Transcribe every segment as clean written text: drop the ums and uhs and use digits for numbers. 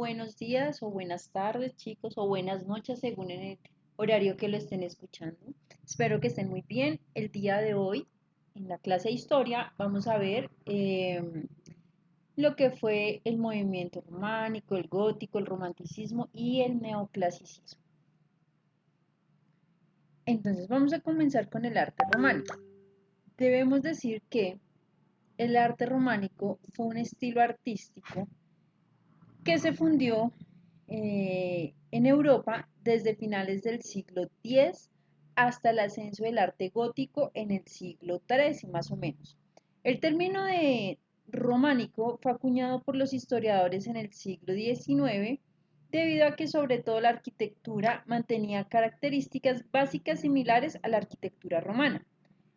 buenos días o buenas tardes, chicos, o buenas noches, según en el horario que lo estén escuchando. Espero que estén muy bien. El día de hoy, en la clase de historia, vamos a ver lo que fue el movimiento románico, el gótico, el romanticismo y el neoclasicismo. Entonces, vamos a comenzar con el arte románico. Debemos decir que el arte románico fue un estilo artístico que se fundió en Europa desde finales del siglo X hasta el ascenso del arte gótico en el siglo XIII, más o menos. El término de románico fue acuñado por los historiadores en el siglo XIX debido a que sobre todo la arquitectura mantenía características básicas similares a la arquitectura romana.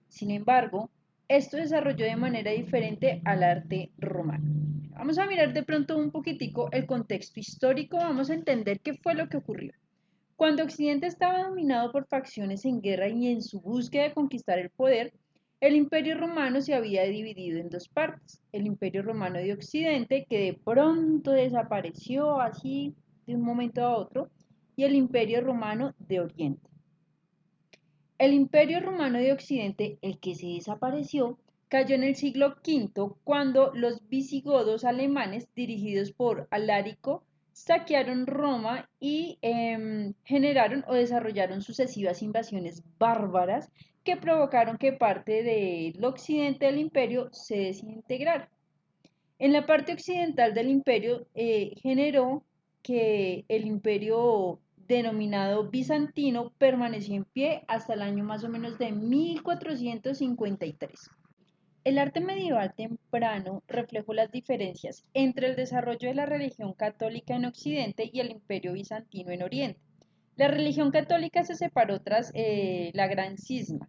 Sin embargo, esto desarrolló de manera diferente al arte romano. Vamos a mirar de pronto un poquitico el contexto histórico, vamos a entender qué fue lo que ocurrió. Cuando Occidente estaba dominado por facciones en guerra y en su búsqueda de conquistar el poder, el Imperio Romano se había dividido en dos partes. El Imperio Romano de Occidente, que de pronto desapareció así de un momento a otro, y el Imperio Romano de Oriente. El Imperio Romano de Occidente, el que se desapareció, cayó en el siglo V cuando los visigodos alemanes, dirigidos por Alarico, saquearon Roma y generaron o desarrollaron sucesivas invasiones bárbaras que provocaron que parte del occidente del imperio se desintegrara. En la parte occidental del imperio generó que el imperio denominado bizantino permaneció en pie hasta el año más o menos de 1453. El arte medieval temprano reflejó las diferencias entre el desarrollo de la religión católica en Occidente y el imperio bizantino en Oriente. La religión católica se separó tras la Gran Cisma.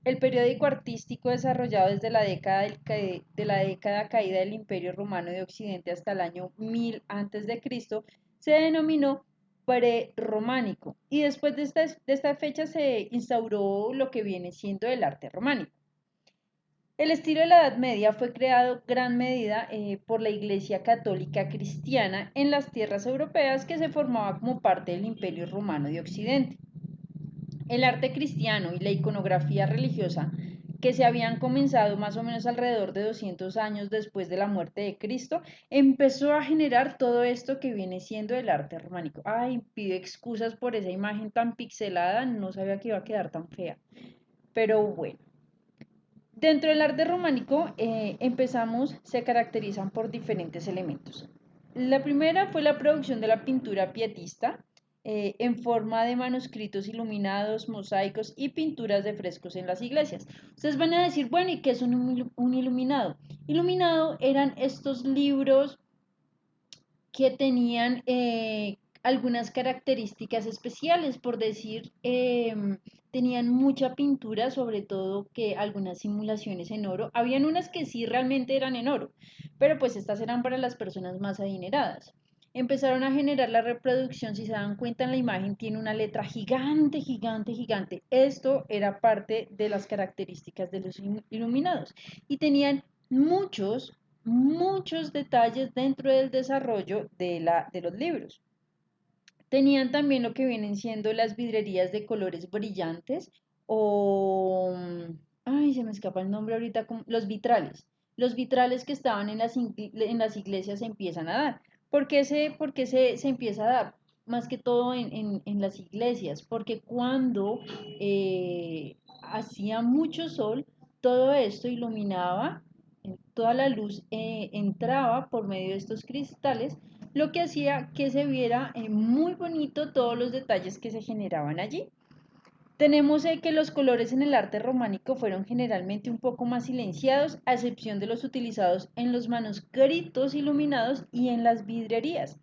El periódico artístico desarrollado desde la década caída del Imperio Romano de Occidente hasta el año 1000 a.C. se denominó prerrománico y después de esta fecha se instauró lo que viene siendo el arte románico. El estilo de la Edad Media fue creado gran medida por la Iglesia Católica Cristiana en las tierras europeas que se formaba como parte del Imperio Romano de Occidente. El arte cristiano y la iconografía religiosa, que se habían comenzado más o menos alrededor de 200 años después de la muerte de Cristo, empezó a generar todo esto que viene siendo el arte románico. Ay, pido excusas por esa imagen tan pixelada, no sabía que iba a quedar tan fea. Pero bueno, dentro del arte románico se caracterizan por diferentes elementos. La primera fue la producción de la pintura pietista en forma de manuscritos iluminados, mosaicos y pinturas de frescos en las iglesias. Ustedes van a decir, bueno, ¿y qué es un iluminado? Iluminado eran estos libros que tenían algunas características especiales, por decir, tenían mucha pintura, sobre todo que algunas simulaciones en oro. Habían unas que sí realmente eran en oro, pero pues estas eran para las personas más adineradas. Empezaron a generar la reproducción, si se dan cuenta en la imagen tiene una letra gigante, gigante, gigante. Esto era parte de las características de los iluminados y tenían muchos detalles dentro del desarrollo de los libros. Tenían también lo que vienen siendo las vidrerías de colores brillantes o, ay, se me escapa el nombre ahorita, los vitrales. Los vitrales que estaban en las iglesias se empiezan a dar. ¿Por qué se empieza a dar? Más que todo en las iglesias, porque cuando hacía mucho sol, todo esto iluminaba, toda la luz entraba por medio de estos cristales, lo que hacía que se viera muy bonito todos los detalles que se generaban allí. Tenemos que los colores en el arte románico fueron generalmente un poco más silenciados, a excepción de los utilizados en los manuscritos iluminados y en las vidrierías.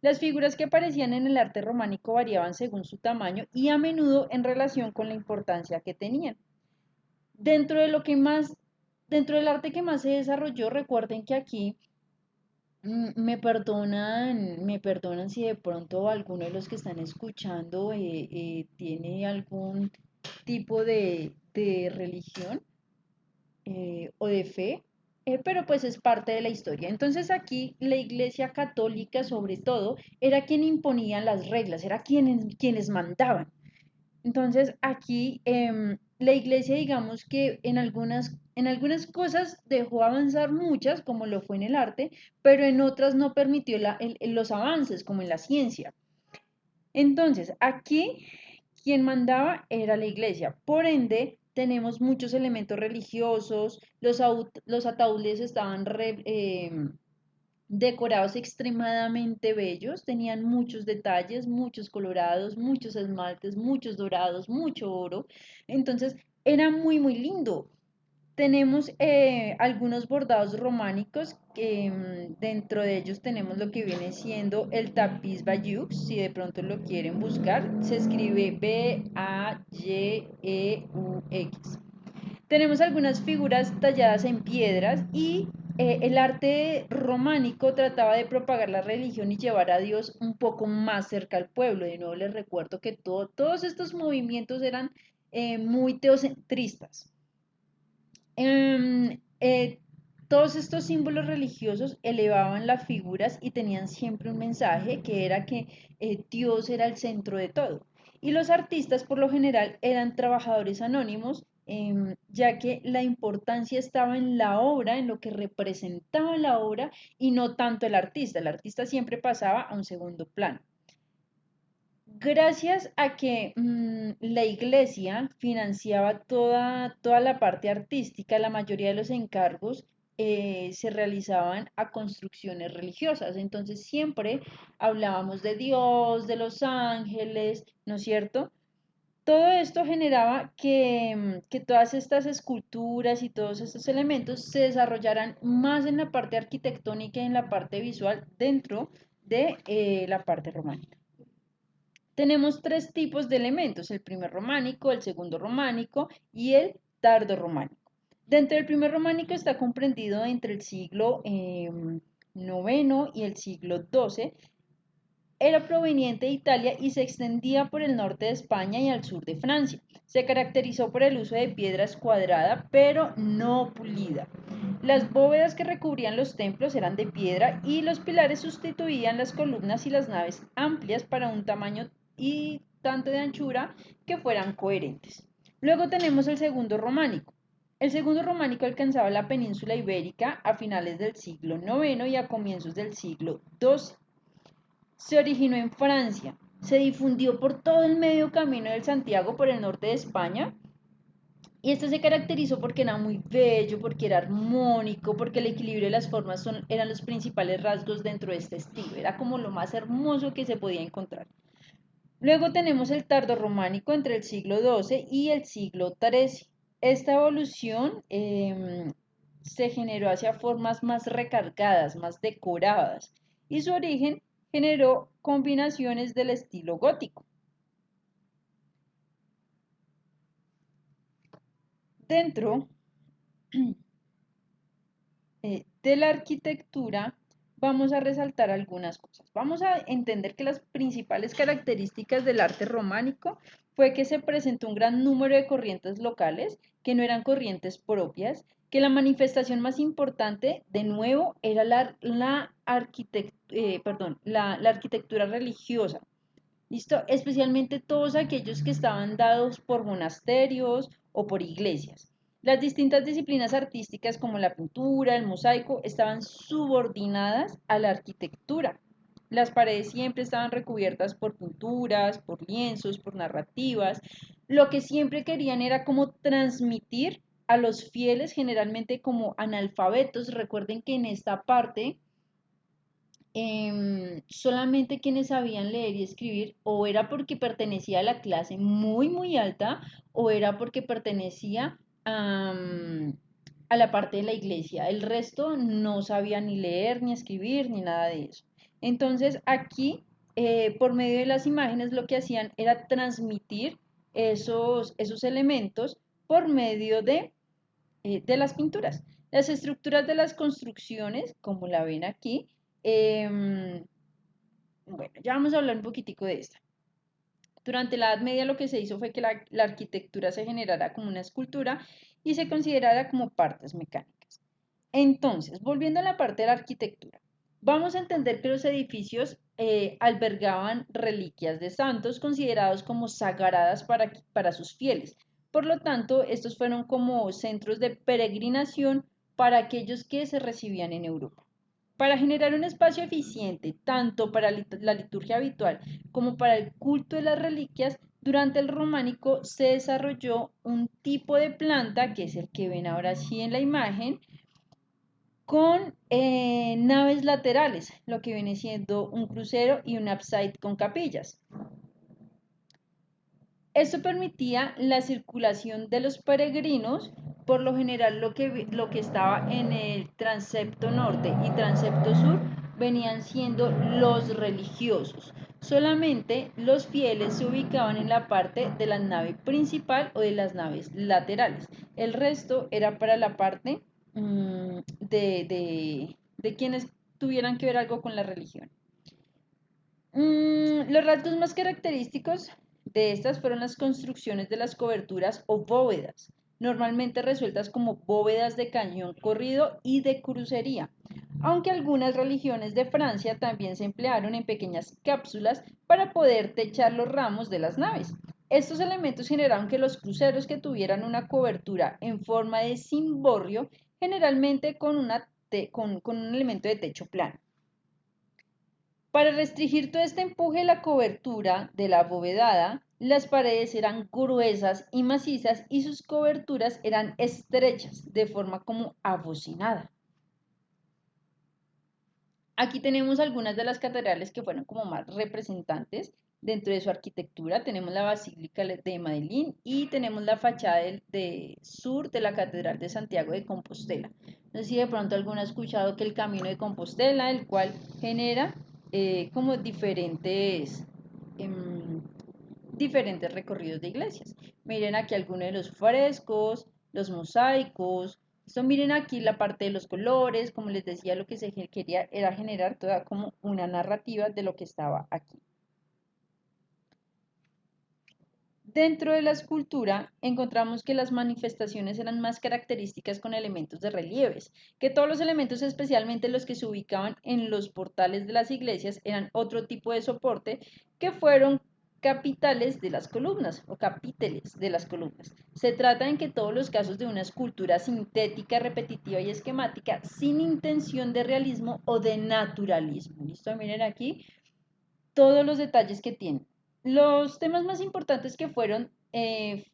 Las figuras que aparecían en el arte románico variaban según su tamaño y a menudo en relación con la importancia que tenían. Dentro de lo que más, dentro del arte que más se desarrolló, recuerden que aquí me perdonan si de pronto alguno de los que están escuchando tiene algún tipo de religión o de fe. pero pues es parte de la historia. Entonces aquí la Iglesia Católica sobre todo era quien imponía las reglas, era quienes mandaban. Entonces aquí la iglesia, digamos que en algunas cosas dejó avanzar muchas, como lo fue en el arte, pero en otras no permitió los avances, como en la ciencia. Entonces aquí quien mandaba era la iglesia. Por ende, tenemos muchos elementos religiosos, los ataúdes estaban decorados extremadamente bellos, tenían muchos detalles, muchos colorados, muchos esmaltes, muchos dorados, mucho oro. Entonces era muy, muy lindo. Tenemos algunos bordados románicos que dentro de ellos tenemos lo que viene siendo el tapiz bayeux, si de pronto lo quieren buscar, se escribe Bayeux. Tenemos algunas figuras talladas en piedras y el arte románico trataba de propagar la religión y llevar a Dios un poco más cerca al pueblo. De nuevo les recuerdo que todos estos movimientos eran muy teocentristas. Em, eh, todos estos símbolos religiosos elevaban las figuras y tenían siempre un mensaje que era que Dios era el centro de todo. Y los artistas por lo general eran trabajadores anónimos, ya que la importancia estaba en la obra, en lo que representaba la obra y no tanto el artista. El artista siempre pasaba a un segundo plano. Gracias a que la iglesia financiaba toda la parte artística, la mayoría de los encargos se realizaban a construcciones religiosas. Entonces siempre hablábamos de Dios, de los ángeles, ¿no es cierto? Todo esto generaba que todas estas esculturas y todos estos elementos se desarrollaran más en la parte arquitectónica y en la parte visual dentro de la parte románica. Tenemos tres tipos de elementos, el primer románico, el segundo románico y el tardo románico. Dentro del primer románico está comprendido entre el siglo noveno y el siglo XII. Era proveniente de Italia y se extendía por el norte de España y al sur de Francia. Se caracterizó por el uso de piedra escuadrada, pero no pulida. Las bóvedas que recubrían los templos eran de piedra y los pilares sustituían las columnas y las naves amplias para un tamaño y tanto de anchura que fueran coherentes. Luego tenemos el segundo románico. El segundo románico alcanzaba la península ibérica a finales del siglo IX y a comienzos del siglo XII. Se originó en Francia, se difundió por todo el medio camino del Santiago por el norte de España y este se caracterizó porque era muy bello, porque era armónico, porque el equilibrio de las formas eran los principales rasgos dentro de este estilo, era como lo más hermoso que se podía encontrar. Luego tenemos el tardo románico entre el siglo XII y el siglo XIII. Esta evolución se generó hacia formas más recargadas, más decoradas, y su origen generó combinaciones del estilo gótico. Dentro de la arquitectura vamos a resaltar algunas cosas. Vamos a entender que las principales características del arte románico fue que se presentó un gran número de corrientes locales que no eran corrientes propias, que la manifestación más importante, de nuevo, era la arquitectura religiosa. ¿Listo? Especialmente todos aquellos que estaban dados por monasterios o por iglesias. Las distintas disciplinas artísticas como la pintura, el mosaico, estaban subordinadas a la arquitectura. Las paredes siempre estaban recubiertas por pinturas, por lienzos, por narrativas. Lo que siempre querían era como transmitir a los fieles, generalmente como analfabetos. Recuerden que en esta parte solamente quienes sabían leer y escribir o era porque pertenecía a la clase muy muy alta o era porque pertenecía a la parte de la iglesia. El resto no sabía ni leer ni escribir ni nada de eso. Entonces aquí por medio de las imágenes lo que hacían era transmitir esos elementos por medio de las pinturas. Las estructuras de las construcciones, como la ven aquí, em, bueno, ya vamos a hablar un poquitico de esta. Durante la Edad Media lo que se hizo fue que la arquitectura se generara como una escultura y se considerara como partes mecánicas. Entonces, volviendo a la parte de la arquitectura, vamos a entender que los edificios albergaban reliquias de santos considerados como sagradas para sus fieles. Por lo tanto, estos fueron como centros de peregrinación para aquellos que se recibían en Europa. Para generar un espacio eficiente tanto para la liturgia habitual como para el culto de las reliquias, durante el románico se desarrolló un tipo de planta, que es el que ven ahora sí en la imagen, con naves laterales, lo que viene siendo un crucero y un ábside con capillas. Esto permitía la circulación de los peregrinos, por lo general lo que estaba en el transepto norte y transepto sur venían siendo los religiosos. Solamente los fieles se ubicaban en la parte de la nave principal o de las naves laterales. El resto era para la parte de quienes tuvieran que ver algo con la religión. Los rasgos más característicos de estas fueron las construcciones de las coberturas o bóvedas, normalmente resueltas como bóvedas de cañón corrido y de crucería, aunque algunas religiones de Francia también se emplearon en pequeñas cápsulas para poder techar los ramos de las naves. Estos elementos generaron que los cruceros que tuvieran una cobertura en forma de cimborrio, generalmente con un elemento de techo plano. Para restringir todo este empuje, la cobertura de la abovedada, las paredes eran gruesas y macizas y sus coberturas eran estrechas, de forma como abocinada. Aquí tenemos algunas de las catedrales que fueron como más representantes dentro de su arquitectura. Tenemos la Basílica de Medellín y tenemos la fachada sur de la Catedral de Santiago de Compostela. No sé si de pronto alguno ha escuchado que el Camino de Compostela, el cual genera como diferentes recorridos de iglesias. Miren aquí algunos de los frescos, los mosaicos. Esto, miren aquí la parte de los colores, como les decía, lo que se quería era generar toda como una narrativa de lo que estaba aquí. Dentro de la escultura encontramos que las manifestaciones eran más características con elementos de relieves, que todos los elementos, especialmente los que se ubicaban en los portales de las iglesias, eran otro tipo de soporte que fueron capitales de las columnas o capiteles de las columnas. Se trata en que todos los casos de una escultura sintética, repetitiva y esquemática sin intención de realismo o de naturalismo. ¿Listo? Miren aquí todos los detalles que tiene. Los temas más importantes que fueron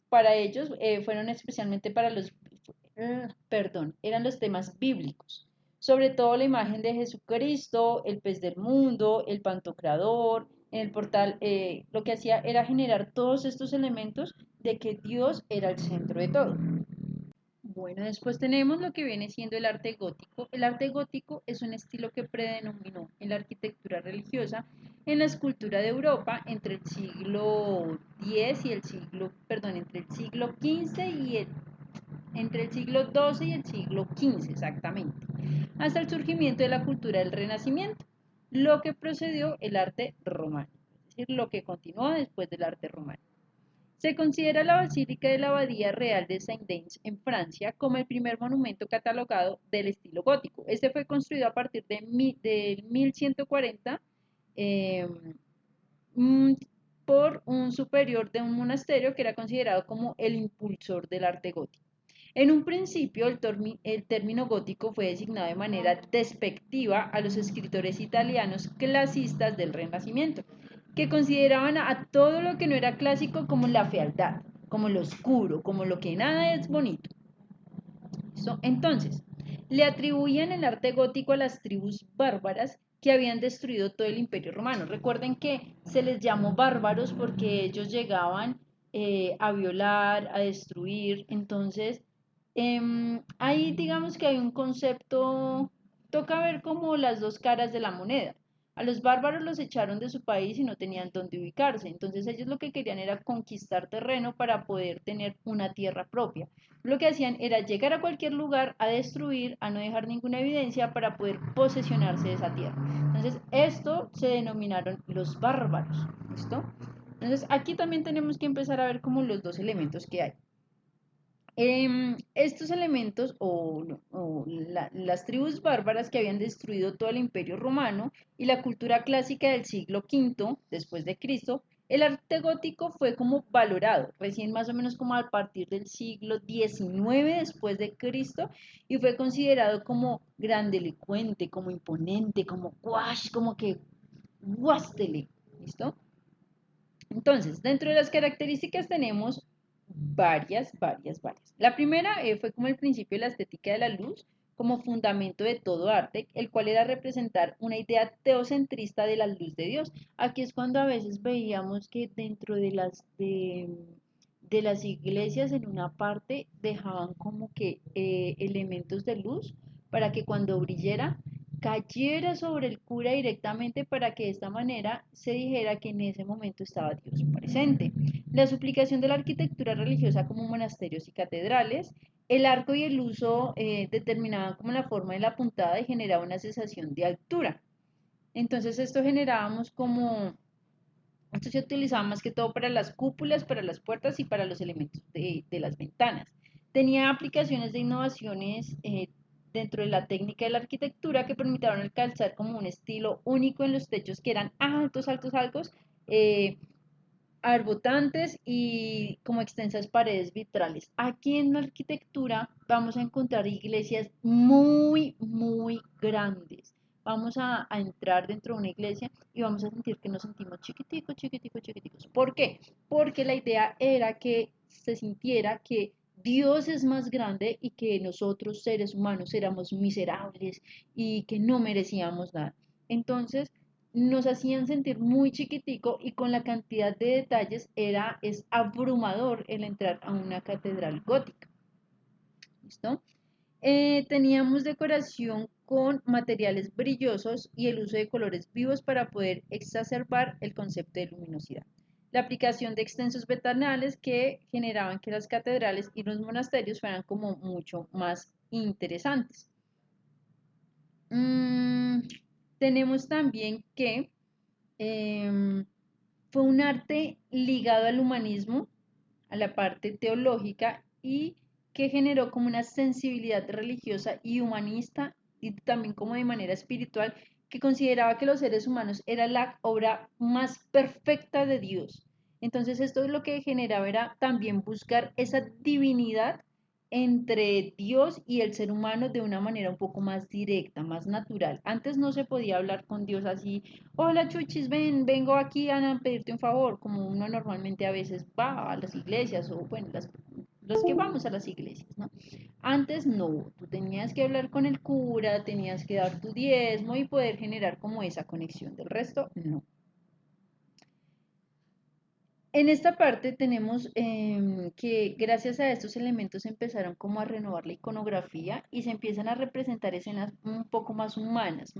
para ellos fueron especialmente eran los temas bíblicos, sobre todo la imagen de Jesucristo, el pez del mundo, el pantocrador, en el portal, lo que hacía era generar todos estos elementos de que Dios era el centro de todo. Bueno, después tenemos lo que viene siendo el arte gótico. El arte gótico es un estilo que predominó en la arquitectura religiosa en la escultura de Europa entre el siglo X y entre el siglo XV entre el siglo XII y el siglo XV exactamente, hasta el surgimiento de la cultura del Renacimiento, lo que procedió el arte románico, es decir, lo que continuó después del arte románico. Se considera la Basílica de la Abadía Real de Saint-Denis en Francia como el primer monumento catalogado del estilo gótico. Este fue construido a partir del 1140 eh, por un superior de un monasterio que era considerado como el impulsor del arte gótico. En un principio, el término gótico fue designado de manera despectiva a los escritores italianos clasistas del Renacimiento, que consideraban a todo lo que no era clásico como la fealdad, como lo oscuro, como lo que nada es bonito. Entonces, le atribuían el arte gótico a las tribus bárbaras que habían destruido todo el imperio romano. Recuerden que se les llamó bárbaros porque ellos llegaban a violar, a destruir. Entonces, ahí digamos que hay un concepto, toca ver como las dos caras de la moneda. A los bárbaros los echaron de su país y no tenían dónde ubicarse. Entonces ellos lo que querían era conquistar terreno para poder tener una tierra propia. Lo que hacían era llegar a cualquier lugar, a destruir, a no dejar ninguna evidencia para poder posesionarse de esa tierra. Entonces esto se denominaron los bárbaros. ¿Listo? Entonces aquí también tenemos que empezar a ver como los dos elementos que hay. Estos elementos las tribus bárbaras que habían destruido todo el imperio romano y la cultura clásica del siglo V después de Cristo, el arte gótico fue como valorado, recién más o menos como a partir del siglo XIX después de Cristo, y fue considerado como grandilocuente, como imponente, como guash, como que guástele, ¿listo? Entonces, dentro de las características tenemos varias. La primera fue como el principio de la estética de la luz como fundamento de todo arte, el cual era representar una idea teocentrista de la luz de Dios. Aquí es cuando a veces veíamos que dentro de las iglesias en una parte dejaban como que elementos de luz para que cuando brillara cayera sobre el cura directamente para que de esta manera se dijera que en ese momento estaba Dios presente. La suplicación de la arquitectura religiosa como monasterios y catedrales, el arco y el uso determinaban como la forma de la puntada y generaba una sensación de altura. Entonces esto se utilizaba más que todo para las cúpulas, para las puertas y para los elementos de las ventanas. Tenía aplicaciones de innovaciones dentro de la técnica de la arquitectura que permitieron alcanzar como un estilo único en los techos que eran altos, eh, arbotantes y como extensas paredes vitrales. Aquí en la arquitectura vamos a encontrar iglesias muy grandes. Vamos a entrar dentro de una iglesia y vamos a sentir que nos sentimos chiquiticos. ¿Por qué? Porque la idea era que se sintiera que Dios es más grande y que nosotros seres humanos éramos miserables y que no merecíamos nada. Entonces, nos hacían sentir muy chiquitico y con la cantidad de detalles es abrumador el entrar a una catedral gótica. ¿Listo? Teníamos decoración con materiales brillosos y el uso de colores vivos para poder exacerbar el concepto de luminosidad. La aplicación de extensos ventanales que generaban que las catedrales y los monasterios fueran como mucho más interesantes. Mm, tenemos también que Em, fue un arte ligado al humanismo, a la parte teológica y que generó como una sensibilidad religiosa y humanista y también como de manera espiritual que consideraba que los seres humanos era la obra más perfecta de Dios. Entonces esto es lo que generaba era también buscar esa divinidad entre Dios y el ser humano de una manera un poco más directa, más natural. Antes no se podía hablar con Dios así: hola Chuchis, vengo aquí a pedirte un favor, como uno normalmente a veces va a las iglesias, o bueno, los que vamos a las iglesias, ¿no? Antes no, tú tenías que hablar con el cura, tenías que dar tu diezmo y poder generar como esa conexión. Del resto, no. En esta parte tenemos que gracias a estos elementos empezaron como a renovar la iconografía y se empiezan a representar escenas un poco más humanas,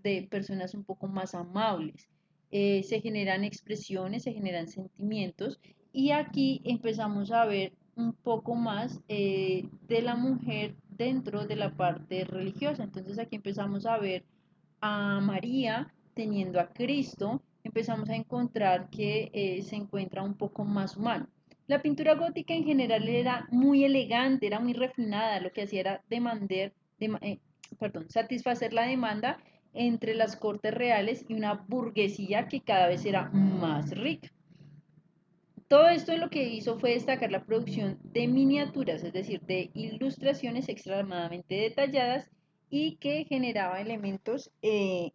de personas un poco más amables. Se generan expresiones, se generan sentimientos y aquí empezamos a ver un poco más de la mujer dentro de la parte religiosa. Entonces aquí empezamos a ver a María teniendo a Cristo, empezamos a encontrar que se encuentra un poco más humano. La pintura gótica en general era muy elegante, era muy refinada, lo que hacía era satisfacer la demanda entre las cortes reales y una burguesía que cada vez era más rica. Todo esto lo que hizo fue destacar la producción de miniaturas, es decir, de ilustraciones extremadamente detalladas y que generaba elementos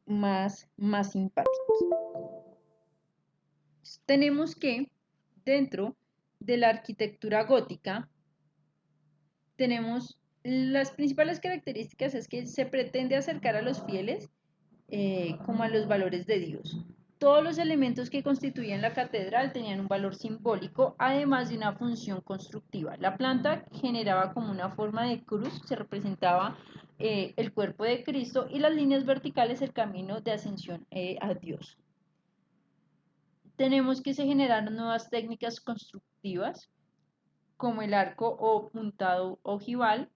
más simpáticos. Tenemos que dentro de la arquitectura gótica tenemos las principales características es que se pretende acercar a los fieles como a los valores de Dios. Todos los elementos que constituían la catedral tenían un valor simbólico, además de una función constructiva. La planta generaba como una forma de cruz, se representaba el cuerpo de Cristo y las líneas verticales el camino de ascensión a Dios. Tenemos que se generaron nuevas técnicas constructivas, como el arco o puntado ojival,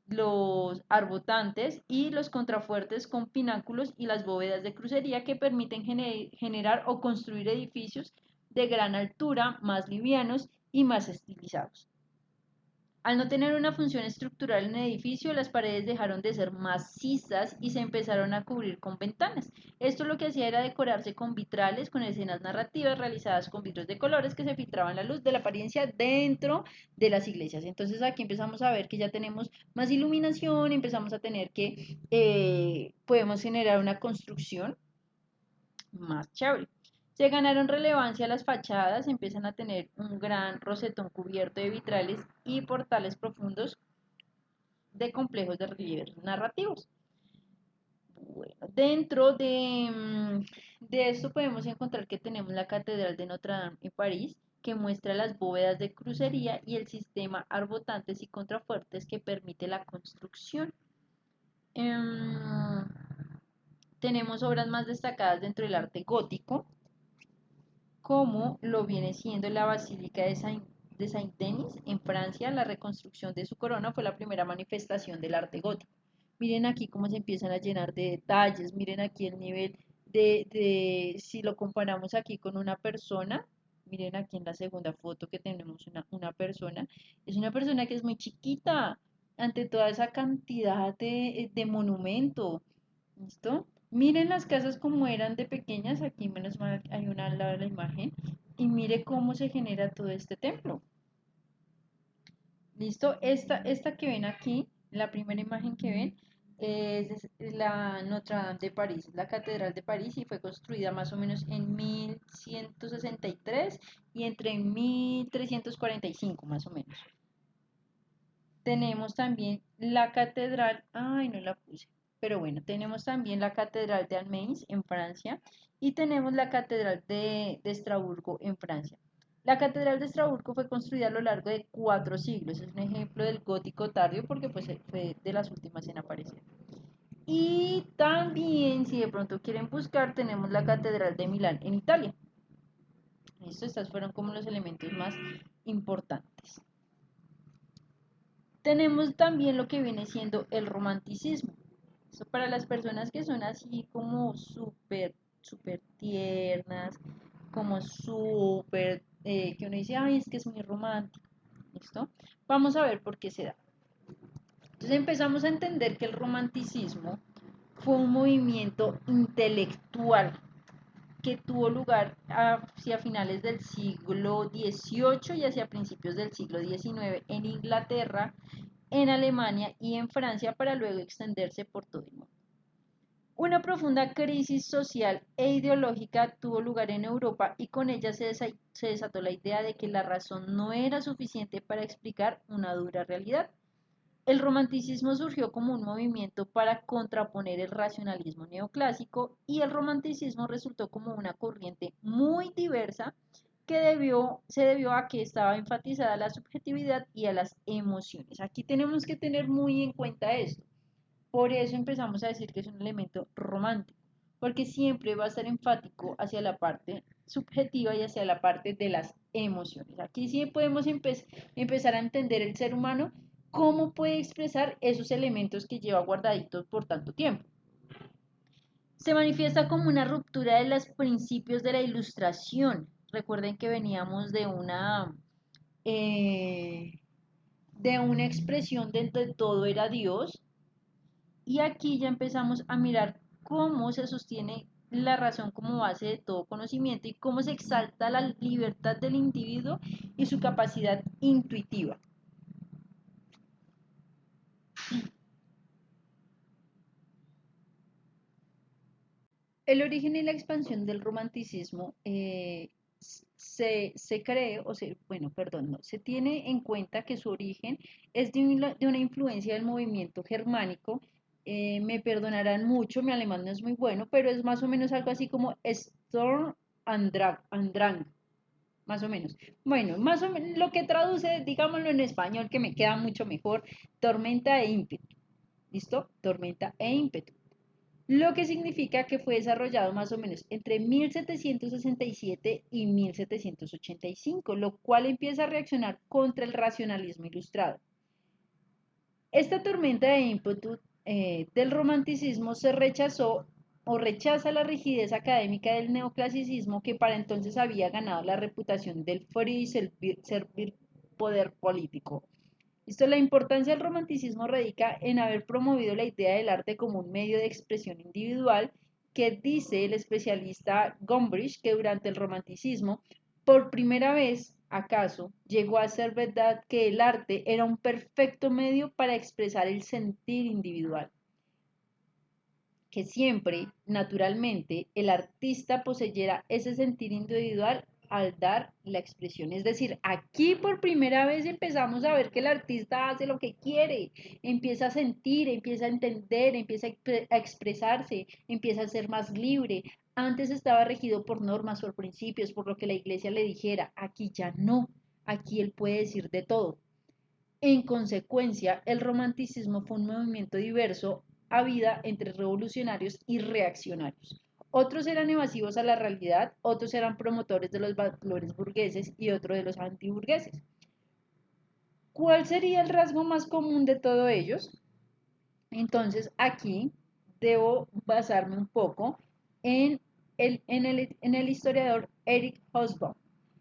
los arbotantes y los contrafuertes con pináculos y las bóvedas de crucería que permiten generar o construir edificios de gran altura, más livianos y más estilizados. Al no tener una función estructural en el edificio, las paredes dejaron de ser macizas y se empezaron a cubrir con ventanas. Esto lo que hacía era decorarse con vitrales, con escenas narrativas realizadas con vidrios de colores que se filtraban la luz de la apariencia dentro de las iglesias. Entonces aquí empezamos a ver que ya tenemos más iluminación, empezamos a tener que podemos generar una construcción más chévere. Se ganaron relevancia las fachadas, empiezan a tener un gran rosetón cubierto de vitrales y portales profundos de complejos de relieves narrativos. Bueno, dentro de esto podemos encontrar que tenemos la Catedral de Notre Dame en París, que muestra las bóvedas de crucería y el sistema arbotantes y contrafuertes que permite la construcción. Em, Tenemos obras más destacadas dentro del arte gótico, como lo viene siendo la Basílica de Saint-Denis en Francia. La reconstrucción de su corona fue la primera manifestación del arte gótico. Miren aquí cómo se empiezan a llenar de detalles, miren aquí el nivel si lo comparamos aquí con una persona, miren aquí en la segunda foto que tenemos una persona, es una persona que es muy chiquita ante toda esa cantidad de monumento, ¿listo? Miren las casas como eran de pequeñas, aquí menos mal hay una al lado de la imagen, y mire cómo se genera todo este templo. ¿Listo? Esta que ven aquí, la primera imagen que ven, es la Notre Dame de París, la Catedral de París, y fue construida más o menos en 1163 y entre 1345 más o menos. Tenemos también la catedral, ay, no la puse, pero bueno, tenemos también la catedral de Amiens en Francia y tenemos la catedral de Estrasburgo en Francia. La catedral de Estrasburgo fue construida a lo largo de 4 siglos, es un ejemplo del gótico tardío porque pues fue de las últimas en aparecer. Y también, si de pronto quieren buscar, tenemos la catedral de Milán en Italia. Estos fueron como los elementos más importantes. Tenemos también lo que viene siendo el romanticismo. Eso para las personas que son así como súper tiernas, como súper, que uno dice, ay, es que es muy romántico. ¿Listo? Vamos a ver por qué se da. Entonces empezamos a entender que el romanticismo fue un movimiento intelectual que tuvo lugar hacia finales del siglo XVIII y hacia principios del siglo XIX en Inglaterra, en Alemania y en Francia para luego extenderse por todo el mundo. Una profunda crisis social e ideológica tuvo lugar en Europa y con ella se desató la idea de que la razón no era suficiente para explicar una dura realidad. El romanticismo surgió como un movimiento para contraponer el racionalismo neoclásico y el romanticismo resultó como una corriente muy diversa que se debió a que estaba enfatizada la subjetividad y a las emociones. Aquí tenemos que tener muy en cuenta esto. Por eso empezamos a decir que es un elemento romántico, porque siempre va a estar enfático hacia la parte subjetiva y hacia la parte de las emociones. Aquí sí podemos empezar a entender el ser humano cómo puede expresar esos elementos que lleva guardaditos por tanto tiempo. Se manifiesta como una ruptura de los principios de la ilustración. Recuerden que veníamos eh, de una expresión donde todo era Dios, y aquí ya empezamos a mirar cómo se sostiene la razón como base de todo conocimiento y cómo se exalta la libertad del individuo y su capacidad intuitiva. El origen y la expansión del romanticismo se cree, bueno, perdón, no, se tiene en cuenta que su origen es de una influencia del movimiento germánico. Me perdonarán mucho, mi alemán no es muy bueno, pero es más o menos algo así como Sturm and Drang, más o menos. Bueno, más o menos lo que traduce, digámoslo en español, que me queda mucho mejor, tormenta e ímpetu. ¿Listo? Tormenta e ímpetu, lo que significa que fue desarrollado más o menos entre 1767 y 1785, lo cual empieza a reaccionar contra el racionalismo ilustrado. Esta tormenta de ímpetu del romanticismo se rechazó o rechaza la rigidez académica del neoclasicismo, que para entonces había ganado la reputación del frío y servir poder político. Esto, la importancia del romanticismo radica en haber promovido la idea del arte como un medio de expresión individual, que dice el especialista Gombrich que durante el romanticismo, por primera vez, acaso, llegó a ser verdad que el arte era un perfecto medio para expresar el sentir individual, que siempre, naturalmente, el artista poseyera ese sentir individual al dar la expresión. Es decir, aquí por primera vez empezamos a ver que el artista hace lo que quiere, empieza a sentir, empieza a entender, empieza a expresarse, empieza a ser más libre. Antes estaba regido por normas, por principios, por lo que la iglesia le dijera. Aquí ya no, aquí él puede decir de todo. En consecuencia, el romanticismo fue un movimiento diverso a vida entre revolucionarios y reaccionarios. Otros eran evasivos a la realidad, otros eran promotores de los valores burgueses y otros de los antiburgueses. ¿Cuál sería el rasgo más común de todos ellos? Entonces, aquí debo basarme un poco en el historiador Eric Hobsbawm,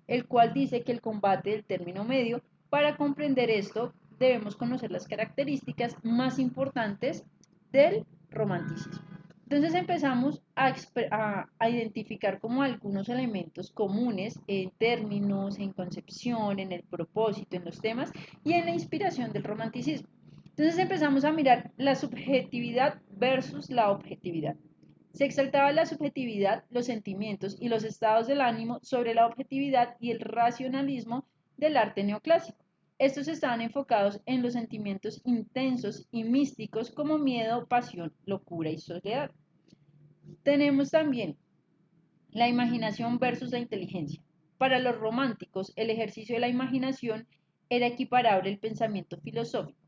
el cual dice que el combate del término medio, para comprender esto, debemos conocer las características más importantes del romanticismo. Entonces empezamos a identificar como algunos elementos comunes en términos, en concepción, en el propósito, en los temas y en la inspiración del romanticismo. Entonces empezamos a mirar la subjetividad versus la objetividad. Se exaltaba la subjetividad, los sentimientos y los estados del ánimo sobre la objetividad y el racionalismo del arte neoclásico. Estos estaban enfocados en los sentimientos intensos y místicos como miedo, pasión, locura y soledad. Tenemos también la imaginación versus la inteligencia. Para los románticos, el ejercicio de la imaginación era equiparable al pensamiento filosófico.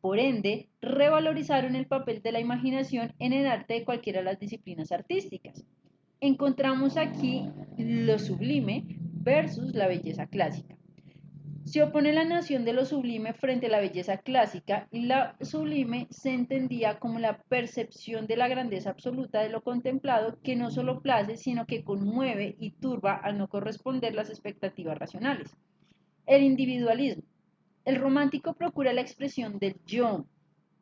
Por ende, revalorizaron el papel de la imaginación en el arte de cualquiera de las disciplinas artísticas. Encontramos aquí lo sublime versus la belleza clásica. Se opone la noción de lo sublime frente a la belleza clásica, y la sublime se entendía como la percepción de la grandeza absoluta de lo contemplado, que no solo place, sino que conmueve y turba al no corresponder las expectativas racionales. El individualismo. El romántico procura la expresión del yo,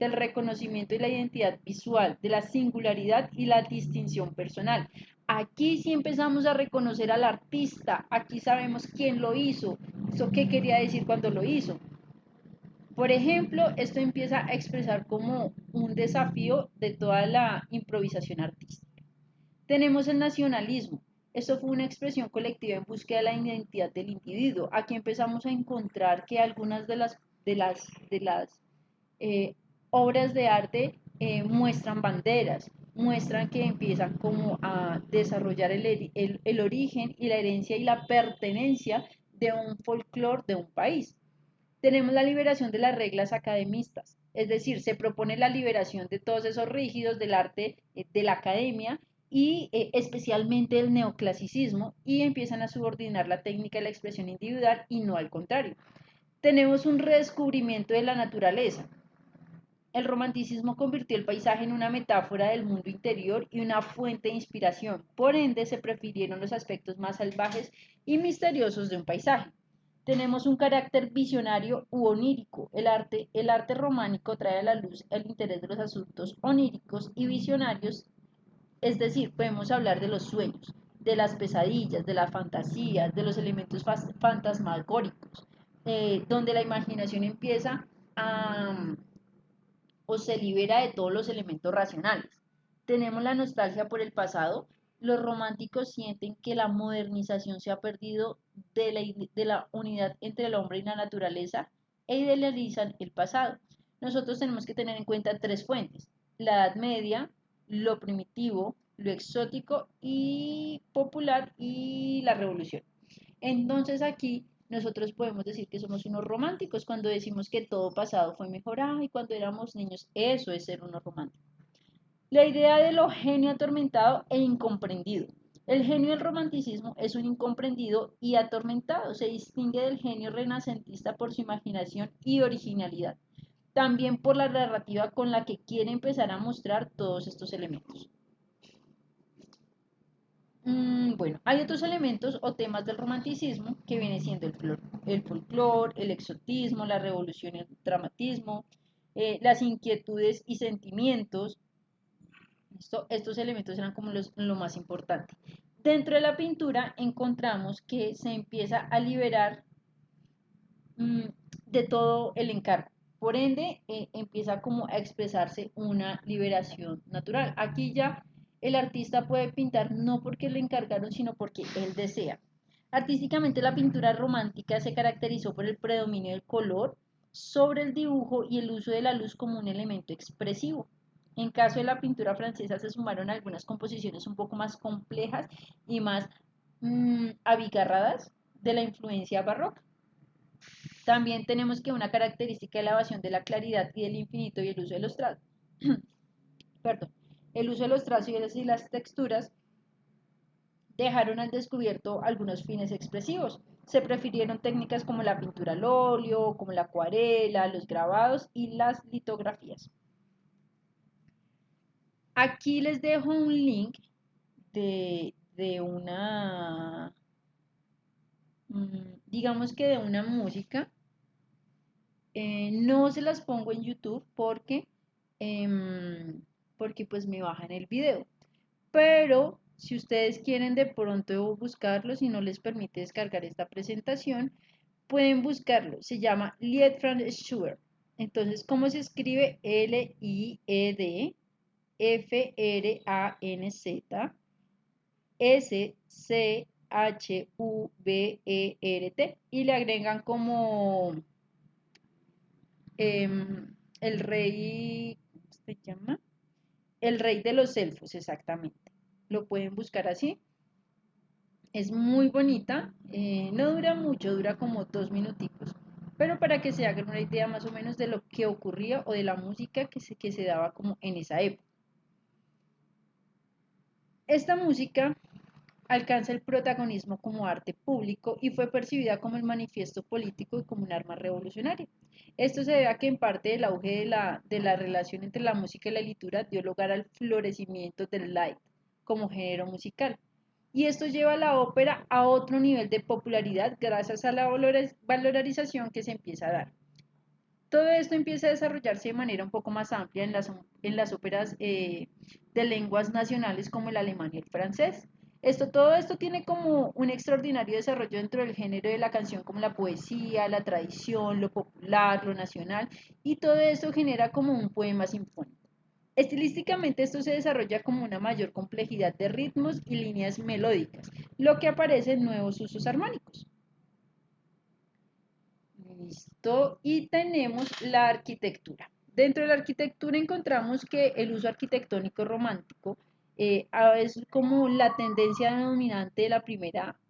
del reconocimiento y la identidad visual, de la singularidad y la distinción personal. Aquí sí empezamos a reconocer al artista, aquí sabemos quién lo hizo, eso qué quería decir cuando lo hizo. Por ejemplo, esto empieza a expresar como un desafío de toda la improvisación artística. Tenemos el nacionalismo. Esto fue una expresión colectiva en búsqueda de la identidad del individuo. Aquí empezamos a encontrar que algunas de las eh, obras de arte muestran banderas, muestran que empiezan como a desarrollar el origen y la herencia y la pertenencia de un folclore de un país. Tenemos la liberación de las reglas academistas, es decir, se propone la liberación de todos esos rígidos del arte de la academia y especialmente el neoclasicismo, y empiezan a subordinar la técnica y la expresión individual y no al contrario. Tenemos un redescubrimiento de la naturaleza. El romanticismo convirtió el paisaje en una metáfora del mundo interior y una fuente de inspiración. Por ende, se prefirieron los aspectos más salvajes y misteriosos de un paisaje. Tenemos un carácter visionario u onírico. El arte románico trae a la luz el interés de los asuntos oníricos y visionarios, es decir, podemos hablar de los sueños, de las pesadillas, de las fantasías, de los elementos fantasmagóricos, donde la imaginación empieza a o se libera de todos los elementos racionales. Tenemos la nostalgia por el pasado. Los románticos sienten que la modernización se ha perdido de la unidad entre el hombre y la naturaleza e idealizan el pasado. Nosotros tenemos que tener en cuenta tres fuentes: la Edad Media, lo primitivo, lo exótico y popular y la revolución. Entonces aquí nosotros podemos decir que somos unos románticos cuando decimos que todo pasado fue mejor. Ay, cuando éramos niños, eso es ser uno romántico. La idea de lo genio atormentado e incomprendido. El genio del romanticismo es un incomprendido y atormentado. Se distingue del genio renacentista por su imaginación y originalidad. También por la narrativa con la que quiere empezar a mostrar todos estos elementos. Bueno, hay otros elementos o temas del romanticismo que viene siendo el folclore, el exotismo, la revolución y el dramatismo, las inquietudes y sentimientos. Estos elementos eran como lo más importante. Dentro de la pintura encontramos que se empieza a liberar mm, de todo el encargo. Por ende, empieza como a expresarse una liberación natural. Aquí ya el artista puede pintar no porque le encargaron, sino porque él desea. Artísticamente, la pintura romántica se caracterizó por el predominio del color sobre el dibujo y el uso de la luz como un elemento expresivo. En caso de la pintura francesa se sumaron algunas composiciones un poco más complejas y más abigarradas de la influencia barroca. También tenemos que una característica de la evasión de la claridad y del infinito y el uso de los trazos, perdón, el uso de los trazos y las texturas dejaron al descubierto algunos fines expresivos. Se prefirieron técnicas como la pintura al óleo, como la acuarela, los grabados y las litografías. Aquí les dejo un link de una, digamos que de una música. No se las pongo en YouTube porque pues me bajan el video. Pero si ustedes quieren de pronto buscarlo, si no les permite descargar esta presentación, pueden buscarlo. Se llama Lied Franz Schubert. Entonces, ¿cómo se escribe? Lied Franz Schubert. Y le agregan como el rey, ¿cómo se llama? El rey de los elfos, exactamente. Lo pueden buscar así. Es muy bonita, no dura mucho, dura como 2 minuticos, pero para que se hagan una idea más o menos de lo que ocurría o de la música que se daba como en esa época. Esta música alcanza el protagonismo como arte público y fue percibida como el manifiesto político y como un arma revolucionaria. Esto se debe a que en parte del auge de la relación entre la música y la literatura dio lugar al florecimiento del light como género musical. Y esto lleva a la ópera a otro nivel de popularidad gracias a la valorización que se empieza a dar. Todo esto empieza a desarrollarse de manera un poco más amplia en las óperas de lenguas nacionales como el alemán y el francés. Todo esto tiene como un extraordinario desarrollo dentro del género de la canción, como la poesía, la tradición, lo popular, lo nacional, y todo esto genera como un poema sinfónico. Estilísticamente esto se desarrolla como una mayor complejidad de ritmos y líneas melódicas, lo que aparece en nuevos usos armónicos. Listo. Y tenemos la arquitectura. Dentro de la arquitectura encontramos que el uso arquitectónico romántico es como la tendencia dominante de la primera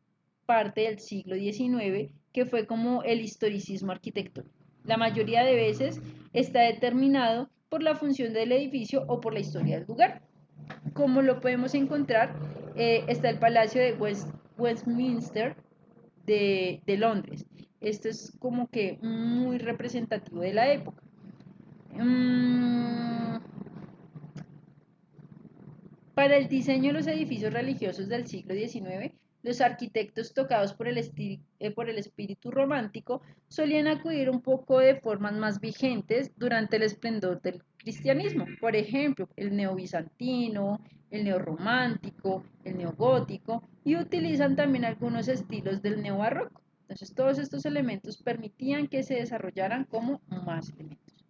parte del siglo XIX, que fue como el historicismo arquitectónico. La mayoría de veces está determinado por la función del edificio o por la historia del lugar. Como lo podemos encontrar, está el Palacio de Westminster de Londres. Esto es como que muy representativo de la época. Mm, Para el diseño de los edificios religiosos del siglo XIX, los arquitectos tocados por el espíritu romántico solían acudir un poco de formas más vigentes durante el esplendor del cristianismo. Por ejemplo, el neobizantino, el neorromántico, el neogótico, y utilizan también algunos estilos del neobarroco. Entonces, todos estos elementos permitían que se desarrollaran como más elementos.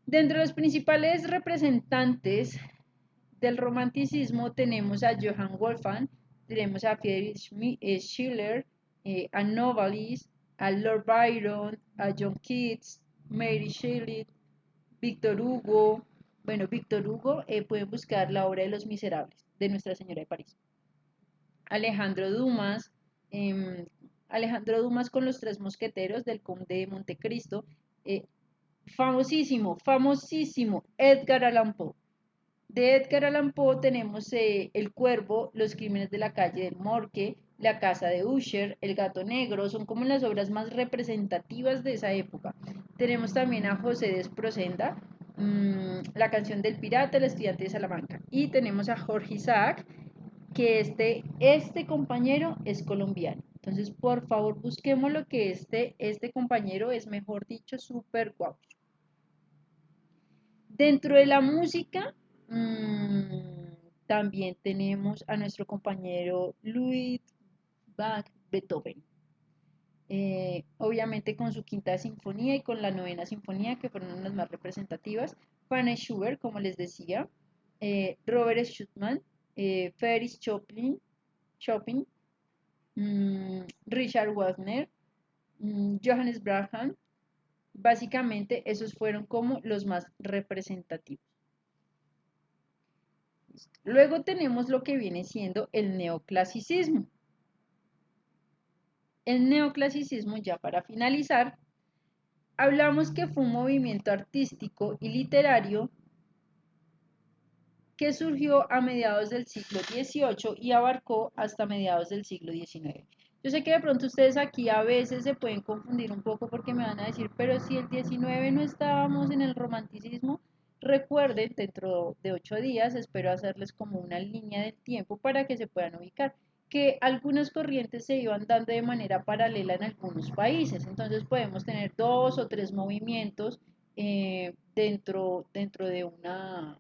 Dentro de los principales representantes del romanticismo tenemos a Johann Wolfgang, tenemos a Friedrich Schiller, a Novalis, a Lord Byron, a John Keats, Mary Shelley, Víctor Hugo. Bueno, Víctor Hugo, pueden buscar la obra de Los Miserables de Nuestra Señora de París. Alejandro Dumas, eh, Alejandro Dumas con los tres mosqueteros del Conde de Montecristo, eh, famosísimo, famosísimo, Edgar Allan Poe. De Edgar Allan Poe tenemos El Cuervo, Los Crímenes de la Calle del Morque, La Casa de Usher, El Gato Negro, son como las obras más representativas de esa época. Tenemos también a José de Esprocenda, La Canción del Pirata, El Estudiante de Salamanca. Y tenemos a Jorge Isaac, que este compañero es colombiano. Entonces, por favor, busquemos lo que este compañero es, mejor dicho, súper guapo. Dentro de la música, también tenemos a nuestro compañero Ludwig van Beethoven. Obviamente con su quinta sinfonía y con la novena sinfonía, que fueron las más representativas. Franz Schubert, como les decía, Robert Schumann, Felix Chopin, Richard Wagner, Johannes Brahms. Básicamente esos fueron como los más representativos. Luego tenemos lo que viene siendo el neoclasicismo. El neoclasicismo, ya para finalizar, hablamos que fue un movimiento artístico y literario que surgió a mediados del siglo XVIII y abarcó hasta mediados del siglo XIX. Yo sé que de pronto ustedes aquí a veces se pueden confundir un poco porque me van a decir, pero si el 19 no estábamos en el romanticismo, recuerden, dentro de 8 días espero hacerles como una línea del tiempo para que se puedan ubicar, que algunas corrientes se iban dando de manera paralela en algunos países. Entonces podemos tener 2 o 3 movimientos dentro de una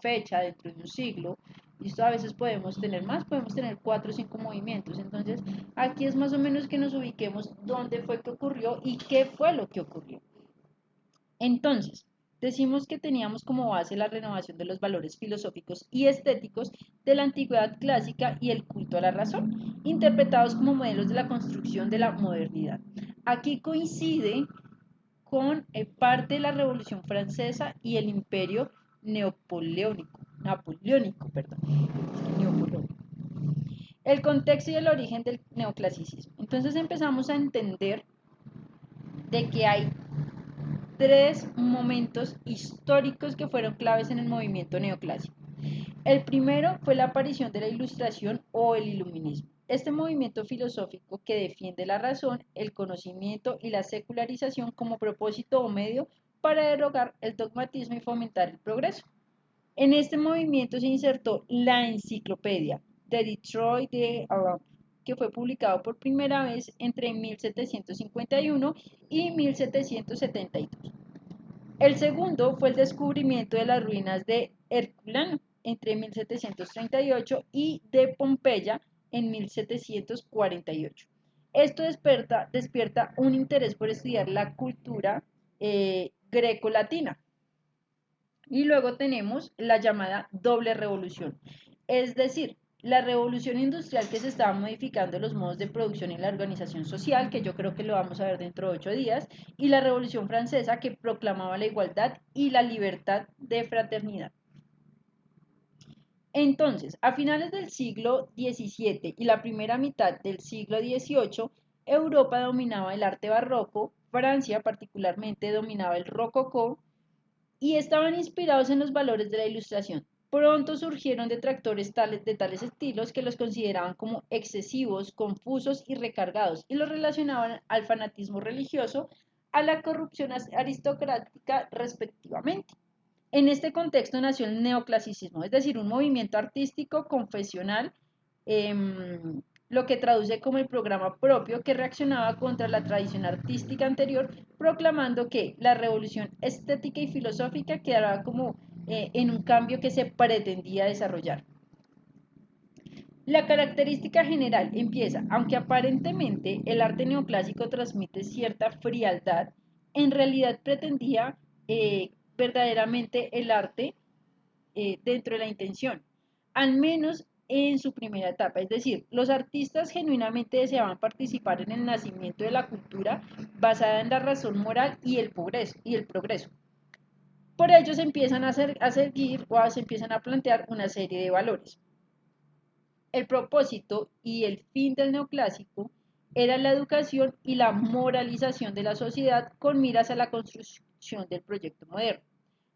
fecha, dentro de un siglo. Listo, a veces podemos tener más, podemos tener 4 o 5 movimientos. Entonces, aquí es más o menos que nos ubiquemos dónde fue que ocurrió y qué fue lo que ocurrió. Entonces, decimos que teníamos como base la renovación de los valores filosóficos y estéticos de la antigüedad clásica y el culto a la razón, interpretados como modelos de la construcción de la modernidad. Aquí coincide con parte de la Revolución Francesa y el Imperio Napoleónico, perdón, neopolónico. El contexto y el origen del neoclasicismo. Entonces empezamos a entender de que hay tres momentos históricos que fueron claves en el movimiento neoclásico. El primero fue la aparición de la Ilustración o el Iluminismo. Este movimiento filosófico que defiende la razón, el conocimiento y la secularización como propósito o medio para derogar el dogmatismo y fomentar el progreso. En este movimiento se insertó la enciclopedia de Detroit de Alamp, que fue publicado por primera vez entre 1751 y 1772. El segundo fue el descubrimiento de las ruinas de Herculano entre 1738 y de Pompeya en 1748. Esto despierta un interés por estudiar la cultura greco-latina. Y luego tenemos la llamada doble revolución, es decir, la revolución industrial que se estaba modificando los modos de producción y la organización social, que yo creo que lo vamos a ver dentro de 8 días, y la revolución francesa que proclamaba la igualdad y la libertad de fraternidad. Entonces, a finales del siglo XVII y la primera mitad del siglo XVIII, Europa dominaba el arte barroco, Francia particularmente dominaba el rococó, y estaban inspirados en los valores de la Ilustración. Pronto surgieron detractores de tales estilos que los consideraban como excesivos, confusos y recargados, y los relacionaban al fanatismo religioso, a la corrupción aristocrática respectivamente. En este contexto nació el neoclasicismo, es decir, un movimiento artístico confesional, eh, lo que traduce como el programa propio que reaccionaba contra la tradición artística anterior, proclamando que la revolución estética y filosófica quedaba como en un cambio que se pretendía desarrollar. La característica general empieza, aunque aparentemente el arte neoclásico transmite cierta frialdad, en realidad pretendía verdaderamente el arte dentro de la intención, al menos en su primera etapa. Es decir, los artistas genuinamente deseaban participar en el nacimiento de la cultura basada en la razón moral y el progreso. Por ello se empiezan a seguir o se empiezan a plantear una serie de valores. El propósito y el fin del neoclásico era la educación y la moralización de la sociedad con miras a la construcción del proyecto moderno.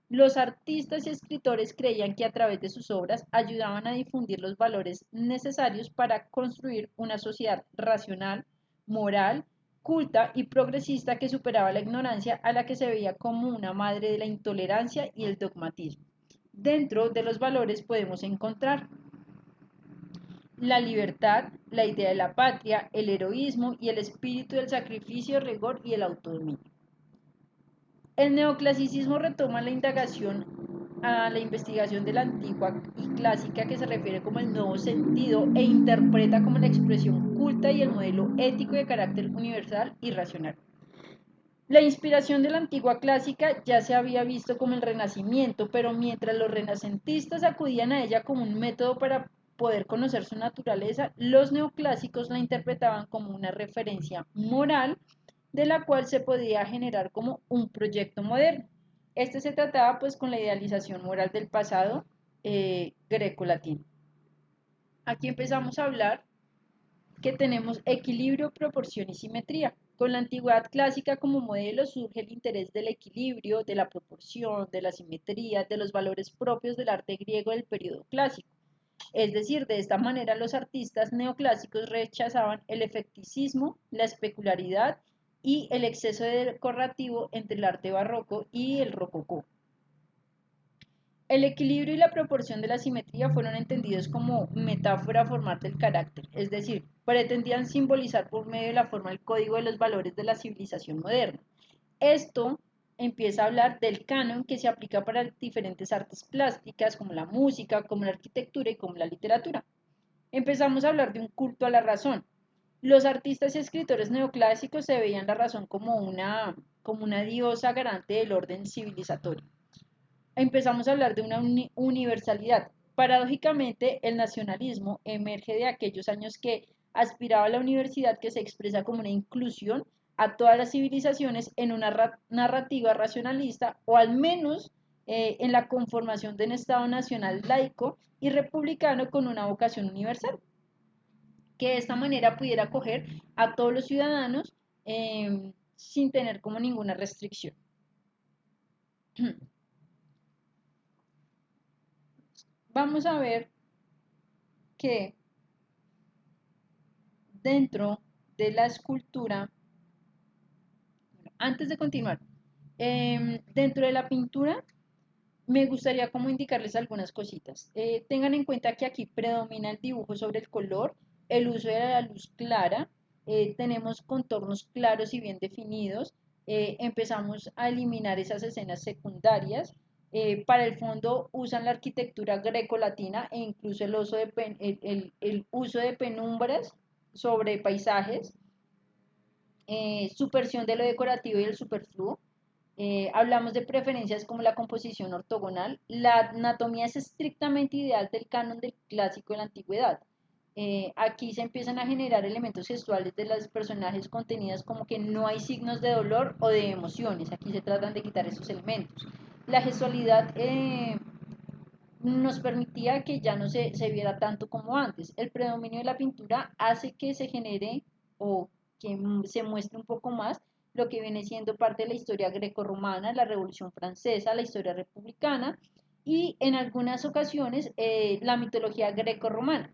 Los artistas y escritores creían que a través de sus obras ayudaban a difundir los valores necesarios para construir una sociedad racional, moral, culta y progresista que superaba la ignorancia a la que se veía como una madre de la intolerancia y el dogmatismo. Dentro de los valores podemos encontrar la libertad, la idea de la patria, el heroísmo y el espíritu del sacrificio, rigor y el autodominio. El neoclasicismo retoma la indagación a la investigación de la antigua y clásica que se refiere como el nuevo sentido e interpreta como la expresión culta y el modelo ético de carácter universal y racional. La inspiración de la antigua clásica ya se había visto como el Renacimiento, pero mientras los renacentistas acudían a ella como un método para poder conocer su naturaleza, los neoclásicos la interpretaban como una referencia moral de la cual se podía generar como un proyecto moderno. Este se trataba pues con la idealización moral del pasado greco-latino. Aquí empezamos a hablar que tenemos equilibrio, proporción y simetría. Con la antigüedad clásica como modelo surge el interés del equilibrio, de la proporción, de la simetría, de los valores propios del arte griego del periodo clásico. Es decir, de esta manera los artistas neoclásicos rechazaban el efecticismo, la especularidad y el exceso de decorativo entre el arte barroco y el rococó. El equilibrio y la proporción de la simetría fueron entendidos como metáfora formal del carácter, es decir, pretendían simbolizar por medio de la forma el código de los valores de la civilización moderna. Esto empieza a hablar del canon que se aplica para diferentes artes plásticas como la música, como la arquitectura y como la literatura. Empezamos a hablar de un culto a la razón. Los artistas y escritores neoclásicos se veían la razón como una diosa garante del orden civilizatorio. Empezamos a hablar de una universalidad. Paradójicamente, el nacionalismo emerge de aquellos años que aspiraba a la universidad que se expresa como una inclusión a todas las civilizaciones en una narrativa racionalista o al menos en la conformación de un Estado nacional laico y republicano con una vocación universal, que de esta manera pudiera acoger a todos los ciudadanos sin tener como ninguna restricción. Vamos a ver que dentro de la escultura, antes de continuar, dentro de la pintura me gustaría como indicarles algunas cositas. Tengan en cuenta que aquí predomina el dibujo sobre el color, el uso de la luz clara, tenemos contornos claros y bien definidos, empezamos a eliminar esas escenas secundarias. Para el fondo usan la arquitectura greco-latina e incluso el uso de penumbras sobre paisajes, supersión de lo decorativo y el superfluo. Hablamos de preferencias como la composición ortogonal. La anatomía es estrictamente ideal del canon del clásico de la antigüedad. Aquí se empiezan a generar elementos gestuales de los personajes contenidas como que no hay signos de dolor o de emociones. Aquí se tratan de quitar esos elementos. La gestualidad nos permitía que ya no se viera tanto como antes. El predominio de la pintura hace que se genere o que se muestre un poco más lo que viene siendo parte de la historia grecorromana, la Revolución Francesa, la historia republicana y en algunas ocasiones la mitología grecorromana.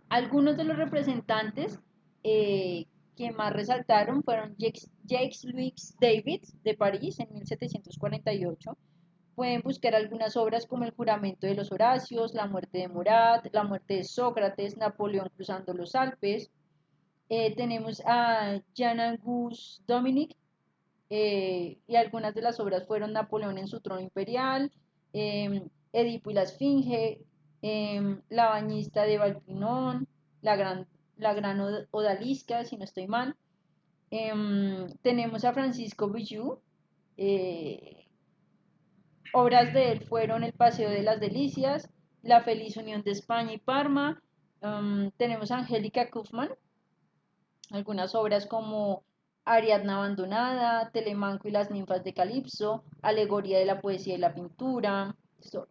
Algunos de los representantes que más resaltaron fueron Jacques-Louis David de París en 1748. Pueden buscar algunas obras como El juramento de los Horacios, La muerte de Murat, La muerte de Sócrates, Napoleón cruzando los Alpes. Tenemos a Jean-Auguste Dominique y algunas de las obras fueron Napoleón en su trono imperial, Edipo y la Esfinge, La bañista de Valpinón, la gran Odalisca, si no estoy mal. Tenemos a Francisco Villou, eh, obras de él fueron El Paseo de las Delicias, La Feliz Unión de España y Parma. Tenemos a Angélica Kaufmann, algunas obras como Ariadna Abandonada, Telemanco y las ninfas de Calipso, Alegoría de la poesía y la pintura.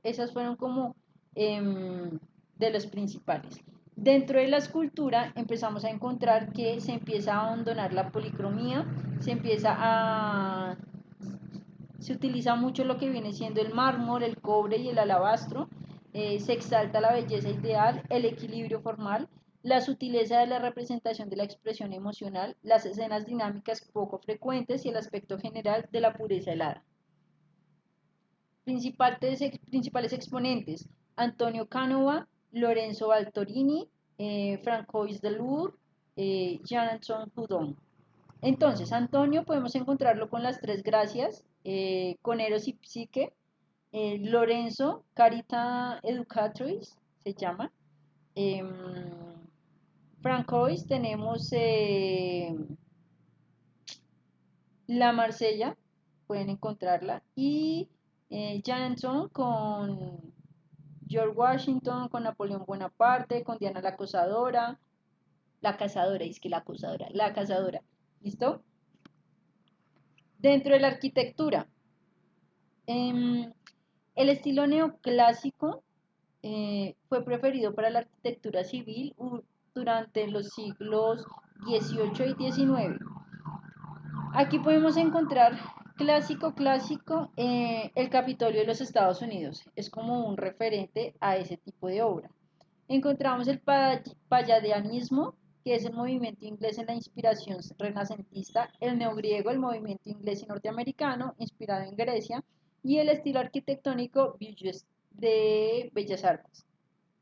Esas fueron como de los principales. Dentro de la escultura empezamos a encontrar que se empieza a abandonar la policromía, se utiliza mucho lo que viene siendo el mármol, el cobre y el alabastro. Se exalta la belleza ideal, el equilibrio formal, la sutileza de la representación de la expresión emocional, las escenas dinámicas poco frecuentes y el aspecto general de la pureza helada. Principales exponentes: Antonio Canova, Lorenzo Baltorini, Francois Delur, Jean-Antoine Houdon. Entonces, Antonio podemos encontrarlo con las tres gracias, con Eros y Psique. Lorenzo, Carita Educatrice, se llama. Em, Francois tenemos La Marsella, pueden encontrarla. Y Janson con George Washington, con Napoleón Bonaparte, con Diana la cazadora, es que la acosadora, la cazadora. ¿Listo? Dentro de la arquitectura, em, el estilo neoclásico fue preferido para la arquitectura civil durante los siglos XVIII y XIX. Aquí podemos encontrar clásico, el Capitolio de los Estados Unidos. Es como un referente a ese tipo de obra. Encontramos el palladianismo, que es el movimiento inglés en la inspiración renacentista, el neogriego, el movimiento inglés y norteamericano, inspirado en Grecia, y el estilo arquitectónico de Bellas Artes.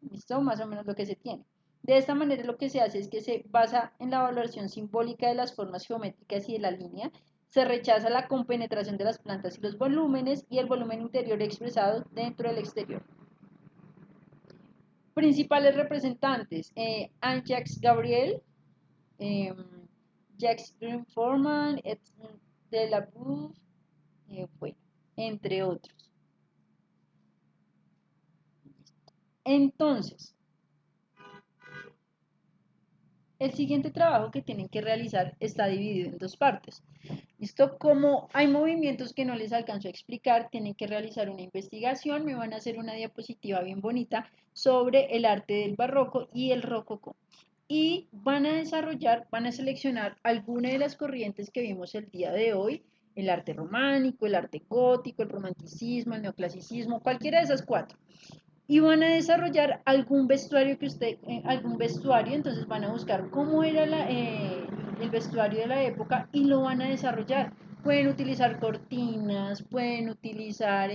¿Listo? Más o menos lo que se tiene. De esta manera lo que se hace es que se basa en la valoración simbólica de las formas geométricas y de la línea, se rechaza la compenetración de las plantas y los volúmenes y el volumen interior expresado dentro del exterior. Principales representantes, Anne-Jacques Gabriel, eh, Jacques Green Forman, de la Bouffe, bueno, entre otros. Entonces, el siguiente trabajo que tienen que realizar está dividido en dos partes. ¿Listo? Como hay movimientos que no les alcanzo a explicar, tienen que realizar una investigación, me van a hacer una diapositiva bien bonita sobre el arte del barroco y el rococó. Y van a desarrollar, van a seleccionar alguna de las corrientes que vimos el día de hoy, el arte románico, el arte gótico, el romanticismo, el neoclasicismo, cualquiera de esas cuatro y van a desarrollar algún vestuario, entonces van a buscar cómo era el vestuario de la época y lo van a desarrollar. Pueden utilizar cortinas, pueden utilizar,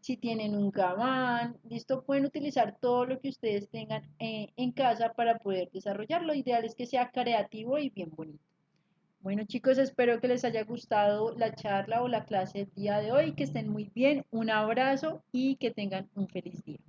si tienen un gabán, listo, pueden utilizar todo lo que ustedes tengan en casa para poder desarrollarlo. Lo ideal es que sea creativo y bien bonito. Bueno chicos, espero que les haya gustado la charla o la clase del día de hoy, que estén muy bien, un abrazo y que tengan un feliz día.